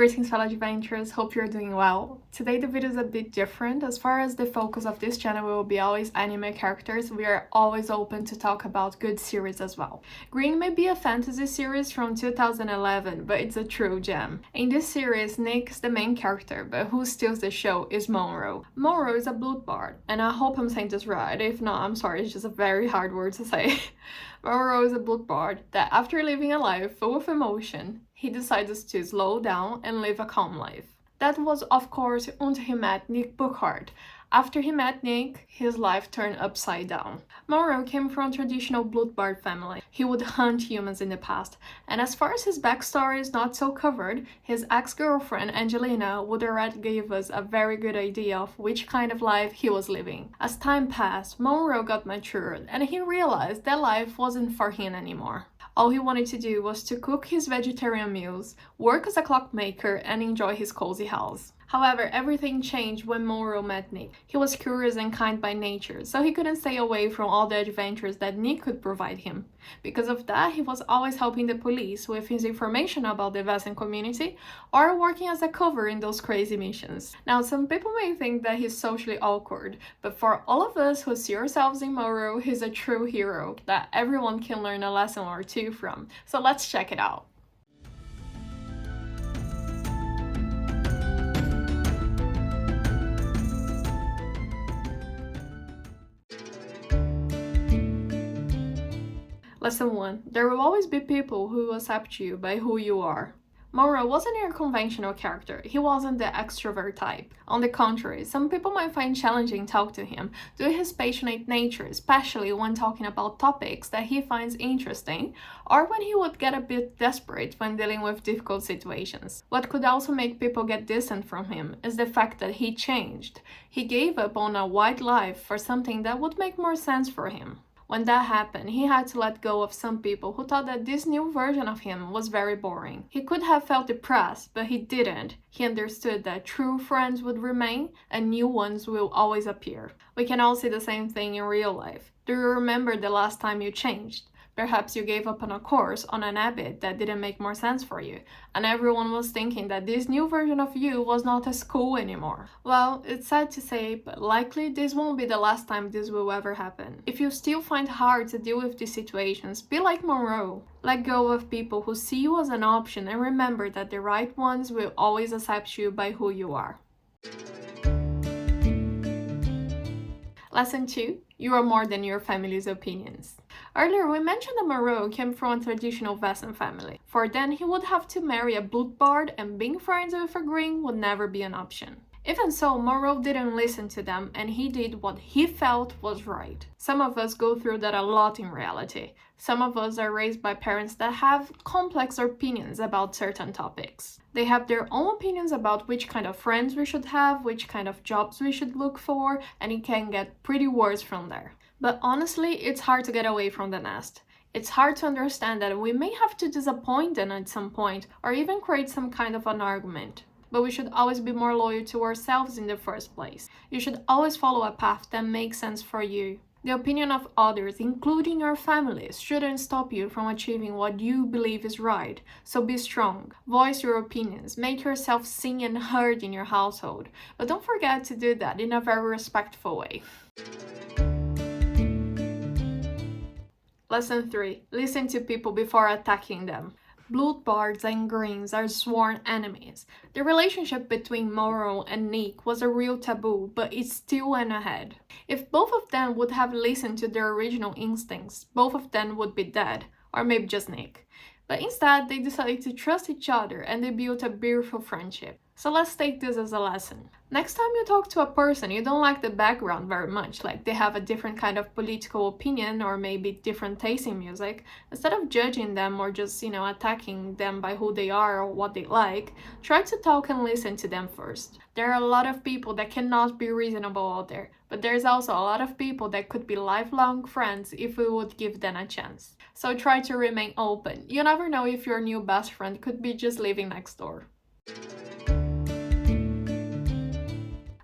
Greetings fellow adventurers, hope you're doing well. Today the video is a bit different. As far as the focus of this channel will be always anime characters, we are always open to talk about good series as well. Grimm may be a fantasy series from 2011, but it's a true gem. In this series, Nick is the main character, but who steals the show is Monroe. Monroe is a blutbad, and I hope I'm saying this right. If not, I'm sorry, it's just a very hard word to say. Monroe is a blutbad that after living a life full of emotion, he decides to slow down and live a calm life. That was, of course, until he met Nick Buchard. After he met Nick, his life turned upside down. Monroe came from a traditional blutbad family. He would hunt humans in the past, and as far as his backstory is not so covered, his ex-girlfriend Angelina would already give us a very good idea of which kind of life he was living. As time passed, Monroe got matured, and he realized that life wasn't for him anymore. All he wanted to do was to cook his vegetarian meals, work as a clockmaker, and enjoy his cozy house. However, everything changed when Monroe met Nick. He was curious and kind by nature, so he couldn't stay away from all the adventures that Nick could provide him. Because of that, he was always helping the police with his information about the Western community or working as a cover in those crazy missions. Now, some people may think that he's socially awkward, but for all of us who see ourselves in Monroe, he's a true hero that everyone can learn a lesson or two from. So let's check it out. Lesson 1. There will always be people who will accept you by who you are. Monroe wasn't your conventional character. He wasn't the extrovert type. On the contrary, some people might find challenging talk to him due to his passionate nature, especially when talking about topics that he finds interesting, or when he would get a bit desperate when dealing with difficult situations. What could also make people get distant from him is the fact that he changed. He gave up on a white life for something that would make more sense for him. When that happened, he had to let go of some people who thought that this new version of him was very boring. He could have felt depressed, but he didn't. He understood that true friends would remain and new ones will always appear. We can all see the same thing in real life. Do you remember the last time you changed? Perhaps you gave up on a course, on an habit that didn't make more sense for you, and everyone was thinking that this new version of you was not as cool anymore. Well, it's sad to say, but likely this won't be the last time this will ever happen. If you still find it hard to deal with these situations, be like Monroe. Let go of people who see you as an option and remember that the right ones will always accept you by who you are. Lesson 2. You are more than your family's opinions. Earlier, we mentioned that Monroe came from a traditional Western family. For then, he would have to marry a blutbad, and being friends with a Grimm would never be an option. Even so, Monroe didn't listen to them, and he did what he felt was right. Some of us go through that a lot in reality. Some of us are raised by parents that have complex opinions about certain topics. They have their own opinions about which kind of friends we should have, which kind of jobs we should look for, and it can get pretty worse from there. But honestly, it's hard to get away from the nest. It's hard to understand that we may have to disappoint them at some point, or even create some kind of an argument. But we should always be more loyal to ourselves in the first place. You should always follow a path that makes sense for you. The opinion of others, including your families, shouldn't stop you from achieving what you believe is right. So be strong. Voice your opinions. Make yourself seen and heard in your household. But don't forget to do that in a very respectful way. Lesson 3. Listen to people before attacking them. Blutbads and Grimms are sworn enemies. The relationship between Monroe and Nick was a real taboo, but it still went ahead. If both of them would have listened to their original instincts, both of them would be dead, or maybe just Nick. But instead, they decided to trust each other and they built a beautiful friendship. So let's take this as a lesson. Next time you talk to a person you don't like the background very much, like they have a different kind of political opinion or maybe different taste in music, instead of judging them or just, attacking them by who they are or what they like, try to talk and listen to them first. There are a lot of people that cannot be reasonable out there, but there's also a lot of people that could be lifelong friends if we would give them a chance. So try to remain open. You never know if your new best friend could be just living next door.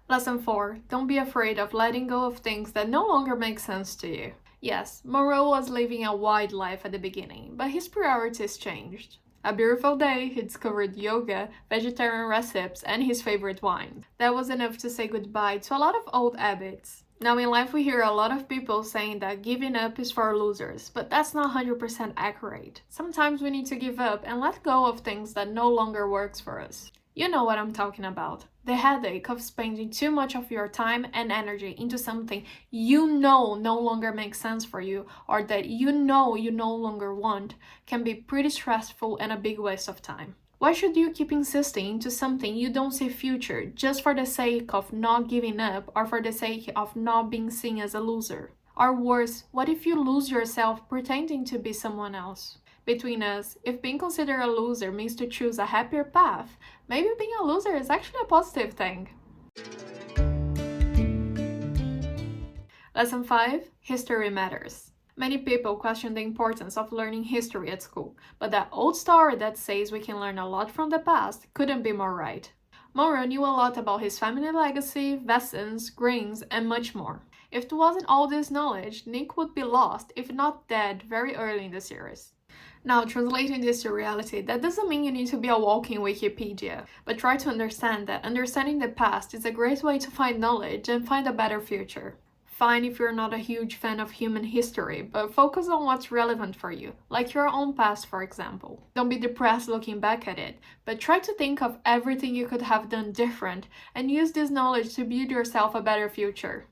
Lesson 4. Don't be afraid of letting go of things that no longer make sense to you. Yes, Monroe was living a wide life at the beginning, but his priorities changed. A beautiful day, he discovered yoga, vegetarian recipes, and his favorite wine. That was enough to say goodbye to a lot of old habits. Now in life we hear a lot of people saying that giving up is for losers, but that's not 100% accurate. Sometimes we need to give up and let go of things that no longer works for us. You know what I'm talking about. The headache of spending too much of your time and energy into something you know no longer makes sense for you or that you know you no longer want can be pretty stressful and a big waste of time. Why should you keep insisting into something you don't see future just for the sake of not giving up or for the sake of not being seen as a loser? Or worse, what if you lose yourself pretending to be someone else? Between us, if being considered a loser means to choose a happier path, maybe being a loser is actually a positive thing. Lesson 5. History matters. Many people question the importance of learning history at school, but that old story that says we can learn a lot from the past couldn't be more right. Monroe knew a lot about his family legacy, Vessons, Grimms, and much more. If it wasn't all this knowledge, Nick would be lost, if not dead, very early in the series. Now, translating this to reality, that doesn't mean you need to be a walking Wikipedia, but try to understand that understanding the past is a great way to find knowledge and find a better future. Fine if you're not a huge fan of human history, but focus on what's relevant for you, like your own past, for example. Don't be depressed looking back at it, but try to think of everything you could have done different and use this knowledge to build yourself a better future.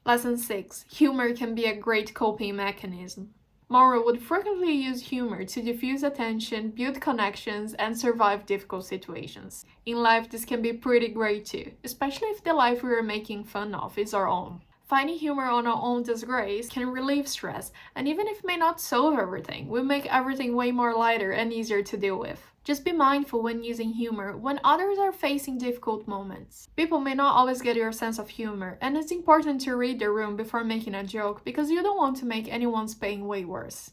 Lesson 6. Humor can be a great coping mechanism. Monroe would frequently use humor to diffuse attention, build connections, and survive difficult situations. In life, this can be pretty great too, especially if the life we are making fun of is our own. Finding humor on our own disgrace can relieve stress, and even if it may not solve everything, will make everything way more lighter and easier to deal with. Just be mindful when using humor when others are facing difficult moments. People may not always get your sense of humor, and it's important to read the room before making a joke because you don't want to make anyone's pain way worse.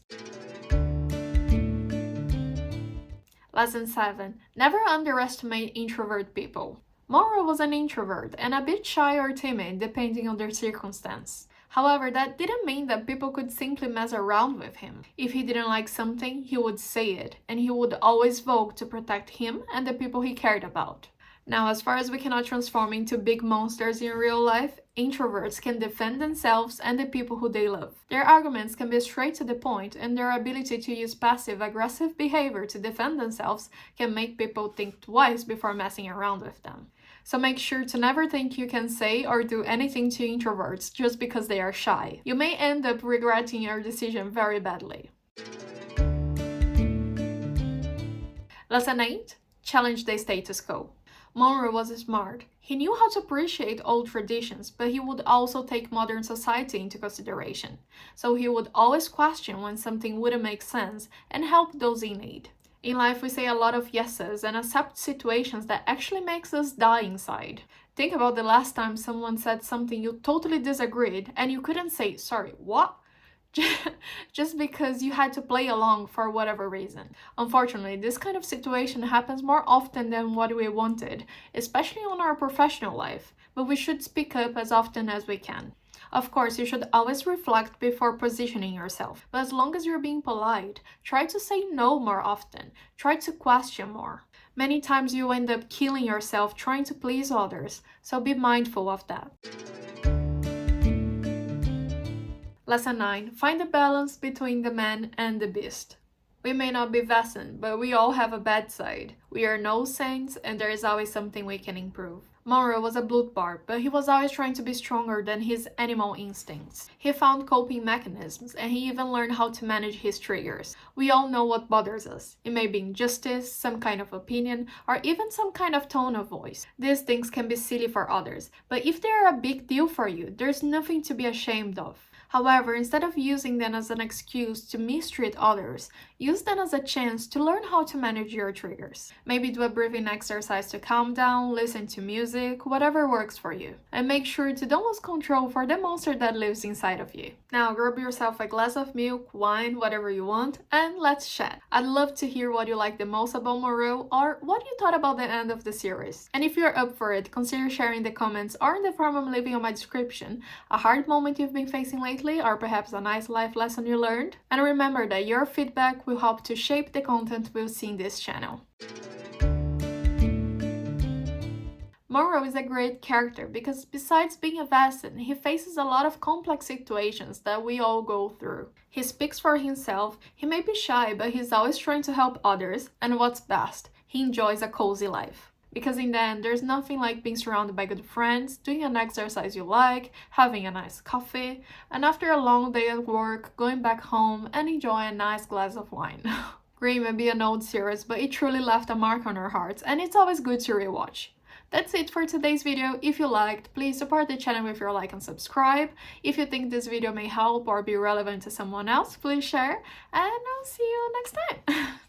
Lesson 7. Never underestimate introvert people. Monroe was an introvert and a bit shy or timid depending on their circumstance. However, that didn't mean that people could simply mess around with him. If he didn't like something, he would say it, and he would always vote to protect him and the people he cared about. Now, as far as we cannot transform into big monsters in real life, introverts can defend themselves and the people who they love. Their arguments can be straight to the point, and their ability to use passive-aggressive behavior to defend themselves can make people think twice before messing around with them. So make sure to never think you can say or do anything to introverts just because they are shy. You may end up regretting your decision very badly. Lesson 8. Challenge the status quo. Monroe was smart. He knew how to appreciate old traditions, but he would also take modern society into consideration. So he would always question when something wouldn't make sense and help those in need. In life, we say a lot of yeses and accept situations that actually makes us die inside. Think about the last time someone said something you totally disagreed and you couldn't say, sorry, what? Just because you had to play along for whatever reason. Unfortunately, this kind of situation happens more often than what we wanted, especially on our professional life, but we should speak up as often as we can. Of course, you should always reflect before positioning yourself, but as long as you're being polite, try to say no more often, try to question more. Many times you end up killing yourself trying to please others, so be mindful of that. Lesson 9. Find the balance between the man and the beast. We may not be Vesson, but we all have a bad side. We are no saints, and there is always something we can improve. Monroe was a bloodbard, but he was always trying to be stronger than his animal instincts. He found coping mechanisms, and he even learned how to manage his triggers. We all know what bothers us. It may be injustice, some kind of opinion, or even some kind of tone of voice. These things can be silly for others, but if they are a big deal for you, there's nothing to be ashamed of. However, instead of using them as an excuse to mistreat others, use them as a chance to learn how to manage your triggers. Maybe do a breathing exercise to calm down, listen to music, whatever works for you. And make sure to don't lose control for the monster that lives inside of you. Now grab yourself a glass of milk, wine, whatever you want, and let's chat. I'd love to hear what you like the most about Monroe or what you thought about the end of the series. And if you're up for it, consider sharing in the comments or in the form I'm leaving on my description a hard moment you've been facing lately or perhaps a nice life lesson you learned. And remember that your feedback will help to shape the content we'll see in this channel. Monroe is a great character because besides being a Vestan, he faces a lot of complex situations that we all go through. He speaks for himself, he may be shy, but he's always trying to help others, and what's best, he enjoys a cozy life. Because in the end, there's nothing like being surrounded by good friends, doing an exercise you like, having a nice coffee, and after a long day at work, going back home and enjoying a nice glass of wine. Grimm may be an old series, but it truly left a mark on our hearts, and it's always good to rewatch. That's it for today's video. If you liked, please support the channel with your like and subscribe. If you think this video may help or be relevant to someone else, please share, and I'll see you next time.